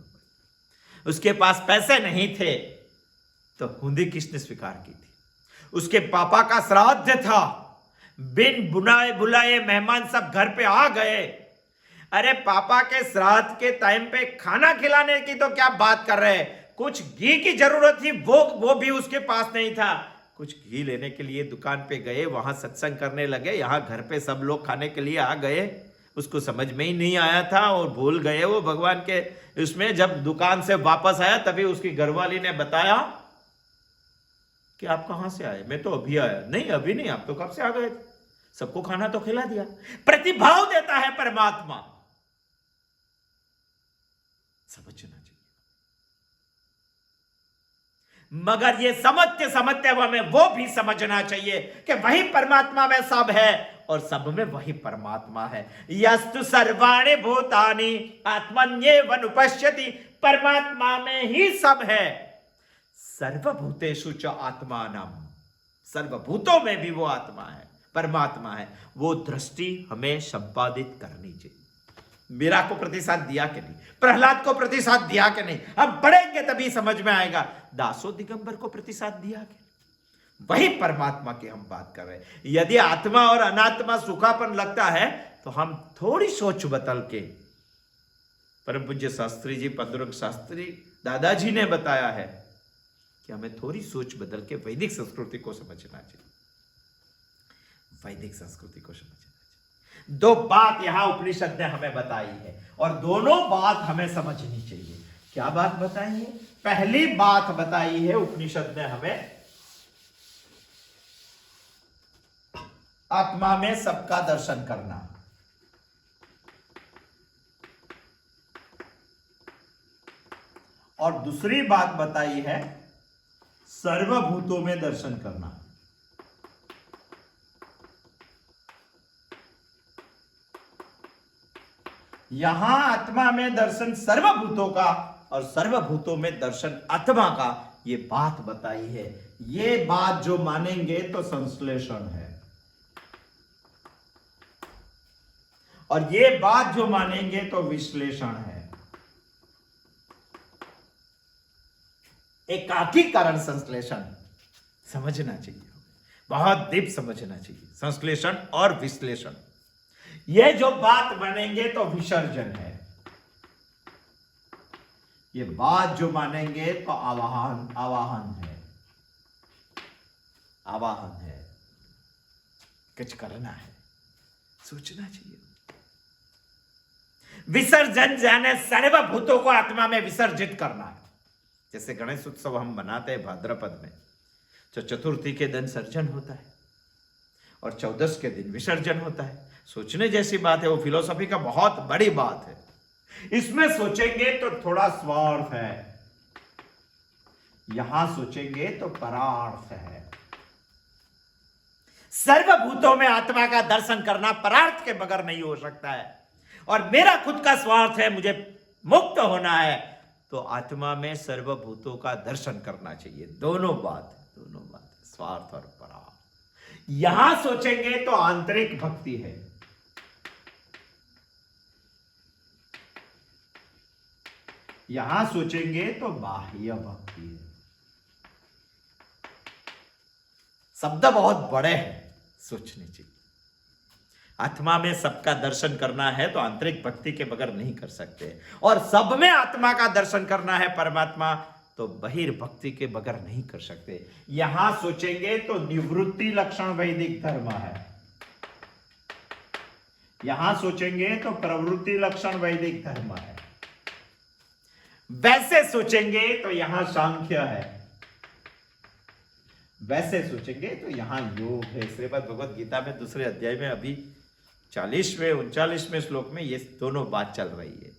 उसके पास पैसे नहीं थे तो हुंडी किसने स्वीकार की थी? उसके पापा का श्राद्ध था, बिन बुलाए बुलाए मेहमान सब घर पे आ गए। अरे पापा के श्राद्ध के टाइम पे खाना खिलाने की तो क्या बात कर रहे हैं, कुछ घी की जरूरत थी, वो भी उसके पास नहीं था। कुछ घी लेने के लिए दुकान पे गए, वहां सत्संग करने लगे, यहाँ घर पे सब लोग खाने के लिए आ गए। उसको समझ में ही नहीं आया था और भूल गए वो भगवान के उसमें। जब दुकान से वापस आया तभी उसकी घरवाली ने बताया कि आप कहां से आए? मैं तो अभी आया। नहीं अभी नहीं, आप तो कब से आ गए? सबको खाना तो खिला दिया। प्रतिभाव देता है परमात्मा, समझना चाहिए। मगर ये समझते समझते हमें वो भी समझना चाहिए कि वही परमात्मा में सब है और सब में वही परमात्मा है। यस्तु सर्वाणि भूतानि आत्मन्येव अनुपश्यति, परमात्मा में ही सब है। सर्वभूतेषु च आत्मानम, सर्वभूतों में भी वो आत्मा है, परमात्मा है। वो दृष्टि हमें संपादित करनी चाहिए। मीरा को प्रतिसाद दिया कि नहीं? प्रहलाद को प्रतिसाद दिया कि नहीं? अब पढ़ेंगे तभी समझ में आएगा। दासो दिगंबर को प्रतिसाद दिया कि नहीं? वही परमात्मा की हम बात कर रहे हैं। यदि आत्मा और अनात्मा सुखापन लगता है तो हम थोड़ी सोच बदल के, परम पूज्य शास्त्री जी, पंडुरंग शास्त्री दादाजी ने बताया है कि हमें थोड़ी सोच बदल के वैदिक संस्कृति को समझना चाहिए। वैदिक संस्कृति को समझना चाहिए। दो बात यहां उपनिषद ने हमें बताई है और दोनों बात हमें समझनी चाहिए। क्या बात बताई है? पहली बात बताई है उपनिषद ने हमें, आत्मा में सबका दर्शन करना। और दूसरी बात बताई है सर्वभूतों में दर्शन करना। यहां आत्मा में दर्शन सर्वभूतों का और सर्वभूतों में दर्शन आत्मा का, ये बात बताई है। ये बात जो मानेंगे तो संश्लेषण है। और ये बात जो मानेंगे तो विश्लेषण है, एकाकीकरण संश्लेषण समझना चाहिए, बहुत डीप समझना चाहिए। संश्लेषण और विश्लेषण, ये जो बात बनेंगे तो विसर्जन है, ये बात जो मानेंगे तो आवाहन आवाहन है, आवाहन है, कुछ करना है, सोचना चाहिए। विसर्जन जाने सर्वभूतों को आत्मा में विसर्जित करना है। जैसे गणेश उत्सव हम मनाते हैं भाद्रपद में, तो चतुर्थी के दिन सर्जन होता है और 14 के दिन विसर्जन होता है। सोचने जैसी बात है, वो फिलोसफी का बहुत बड़ी बात है। इसमें सोचेंगे तो थोड़ा स्वार्थ है, यहां सोचेंगे तो परार्थ है। सर्वभूतों में आत्मा का दर्शन करना परार्थ के बगैर नहीं हो सकता है। और मेरा खुद का स्वार्थ है, मुझे मुक्त होना है, तो आत्मा में सर्वभूतों का दर्शन करना चाहिए। दोनों बात, स्वार्थ और परार्थ। यहां सोचेंगे तो आंतरिक भक्ति है, यहां सोचेंगे तो बाह्य भक्ति है। शब्द बहुत बड़े हैं, सोचने चाहिए। आत्मा में सबका दर्शन करना है तो आंतरिक भक्ति के बगैर नहीं कर सकते, और सब में आत्मा का दर्शन करना है परमात्मा, तो बहिर्भक्ति के बगैर नहीं कर सकते। यहां सोचेंगे तो निवृत्ति लक्षण वैदिक धर्म है, यहां सोचेंगे तो प्रवृत्ति लक्षण वैदिक धर्म है। वैसे सोचेंगे तो यहां सांख्य है, वैसे सोचेंगे तो यहां योग है। श्रीमद् भगवद गीता में दूसरे अध्याय में अभी 40वें 39वें श्लोक में ये दोनों बात चल रही है।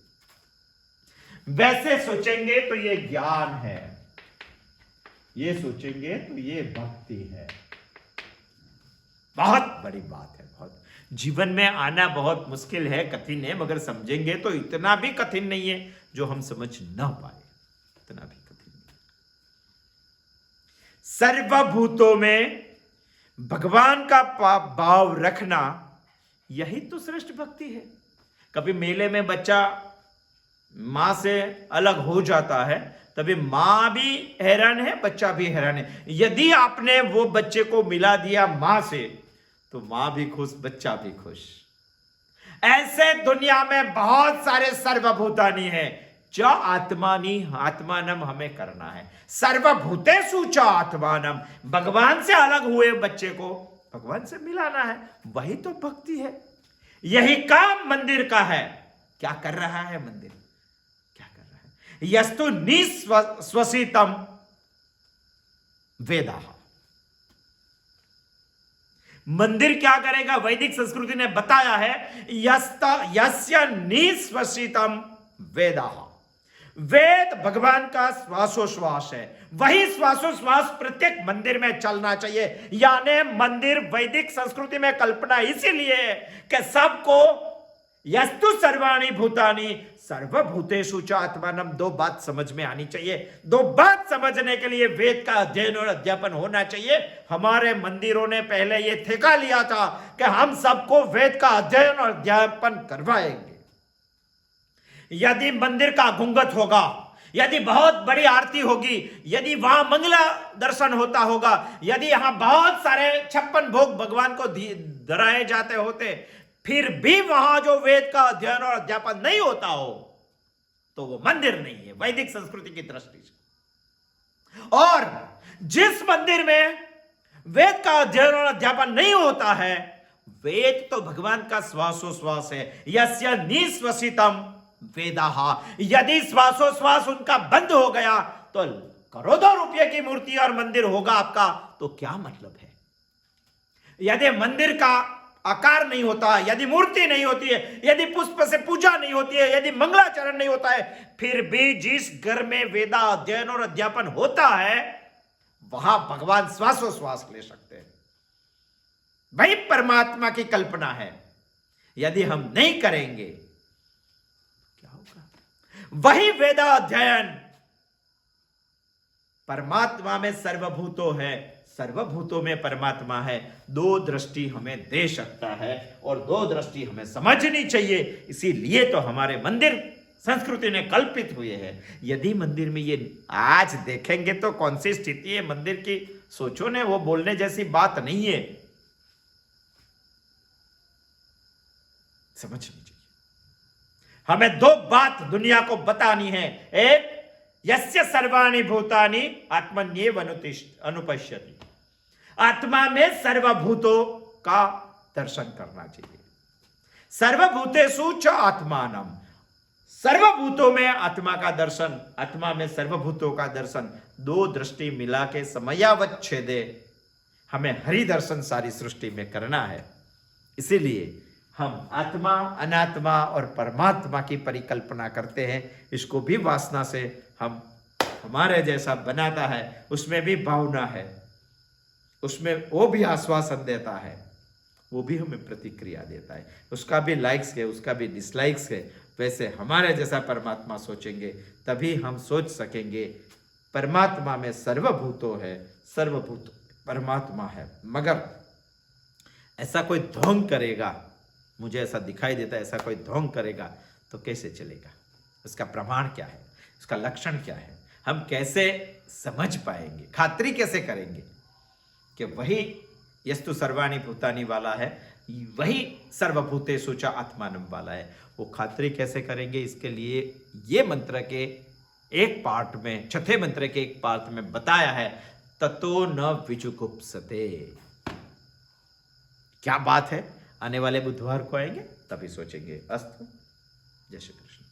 वैसे सोचेंगे तो ये ज्ञान है, ये सोचेंगे तो ये भक्ति है। बहुत बड़ी बात है, बहुत जीवन में आना बहुत मुश्किल है, कठिन है, मगर समझेंगे तो इतना भी कठिन नहीं है जो हम समझ ना पाए, इतना भी कठिन नहीं। सर्वभूतों में भगवान का भाव रखना, यही तो श्रेष्ठ भक्ति है। कभी मेले में बच्चा मां से अलग हो जाता है, तभी मां भी हैरान है, बच्चा भी हैरान है। यदि आपने वो बच्चे को मिला दिया मां से, तो मां भी खुश, बच्चा भी खुश। ऐसे दुनिया में बहुत सारे सर्वभूतानि हैं, च आत्मानम हमें करना है। सर्वभूतेषु च आत्मानम, भगवान से अलग हुए बच्चे को भगवान से मिलाना है, वही तो भक्ति है। यही काम मंदिर का है। क्या कर रहा है मंदिर, क्या कर रहा है? यस्तु निस्वसितम वेदा। मंदिर क्या करेगा? वैदिक संस्कृति ने बताया है, यस्य निस्वसितम वेदा। वेद भगवान का श्वासोश्वास है, वही श्वासोश्वास प्रत्येक मंदिर में चलना चाहिए। यानी मंदिर वैदिक संस्कृति में कल्पना इसीलिए है कि सबको यस्तु सर्वाणि भूतानि सर्वभूतेषु च आत्मानम, दो बात समझ में आनी चाहिए। दो बात समझने के लिए वेद का अध्ययन और अध्यापन होना चाहिए। हमारे मंदिरों ने पहले यह ठेका लिया था कि हम सबको वेद का अध्ययन और अध्यापन करवाएंगे। यदि मंदिर का घूंघट होगा, यदि बहुत बड़ी आरती होगी, यदि वहां मंगला दर्शन होता होगा, यदि यहां बहुत सारे 56 भोग भगवान को धराए जाते होते, फिर भी वहां जो वेद का अध्ययन और अध्यापन नहीं होता हो, तो वो मंदिर नहीं है वैदिक संस्कृति की दृष्टि से। और जिस मंदिर में वेद का अध्ययन और अध्यापन नहीं होता है, वेद तो भगवान का श्वासोश्वास है। यस्य निश्वसितम वेदाहा, यदि श्वासोश्वास उनका बंद हो गया तो करोड़ों रुपए की मूर्ति और मंदिर होगा आपका, तो क्या मतलब है? यदि मंदिर का आकार नहीं होता, यदि मूर्ति नहीं होती है, यदि पुष्प से पूजा नहीं होती है, यदि मंगलाचरण नहीं होता है, फिर भी जिस घर में वेदा अध्ययन और अध्यापन होता है, वहां भगवान श्वासोश्वास ले सकते हैं। वही परमात्मा की कल्पना है। यदि हम नहीं करेंगे, क्या होगा? वही वेदा अध्ययन, परमात्मा में सर्वभूतो है, सर्वभूतों में परमात्मा है, दो दृष्टि हमें दे सकता है और दो दृष्टि हमें समझनी चाहिए। इसीलिए तो हमारे मंदिर संस्कृति ने कल्पित हुए हैं। यदि मंदिर में ये आज देखेंगे तो कौन सी स्थिति है मंदिर की, सोचो ने, वो बोलने जैसी बात नहीं है। समझनी चाहिए। हमें दो बात दुनिया को बतानी है। एक, यस्य सर्वाणि भूतानि आत्मन्येव अनुपश्यति, आत्मा में सर्वभूतों का दर्शन करना चाहिए। सर्वभूतेषु च आत्मानम, सर्वभूतों में आत्मा का दर्शन, आत्मा में सर्वभूतों का दर्शन, दो दृष्टि मिला के समयावच्छेदे हमें हरि दर्शन सारी सृष्टि में करना है। इसीलिए हम आत्मा, अनात्मा और परमात्मा की परिकल्पना करते हैं। इसको भी वासना से हम हमारे जैसा बनाता है, उसमें भी भावना है, उसमें वो भी आश्वासन देता है, वो भी हमें प्रतिक्रिया देता है, उसका भी लाइक्स है, उसका भी डिसलाइक्स है। वैसे हमारे जैसा परमात्मा सोचेंगे तभी हम सोच सकेंगे परमात्मा में सर्वभूतों है, सर्वभूत परमात्मा है। मगर ऐसा कोई ढोंग करेगा, मुझे ऐसा दिखाई देता है, ऐसा कोई ढोंग करेगा तो कैसे चलेगा? उसका प्रमाण क्या है, उसका लक्षण क्या है, हम कैसे समझ पाएंगे, खात्री कैसे करेंगे कि वही यस्तु सर्वाणि भूतानि वाला है, वही सर्वभूतेषु च आत्मानं वाला है? वो खात्री कैसे करेंगे? इसके लिए ये मंत्र के एक पार्ट में, चौथे मंत्र के एक पार्ट में बताया है, ततो न विजुगुप्सते। क्या बात है? आने वाले बुधवार को आएंगे तभी सोचेंगे। अस्तु, जय श्री कृष्ण।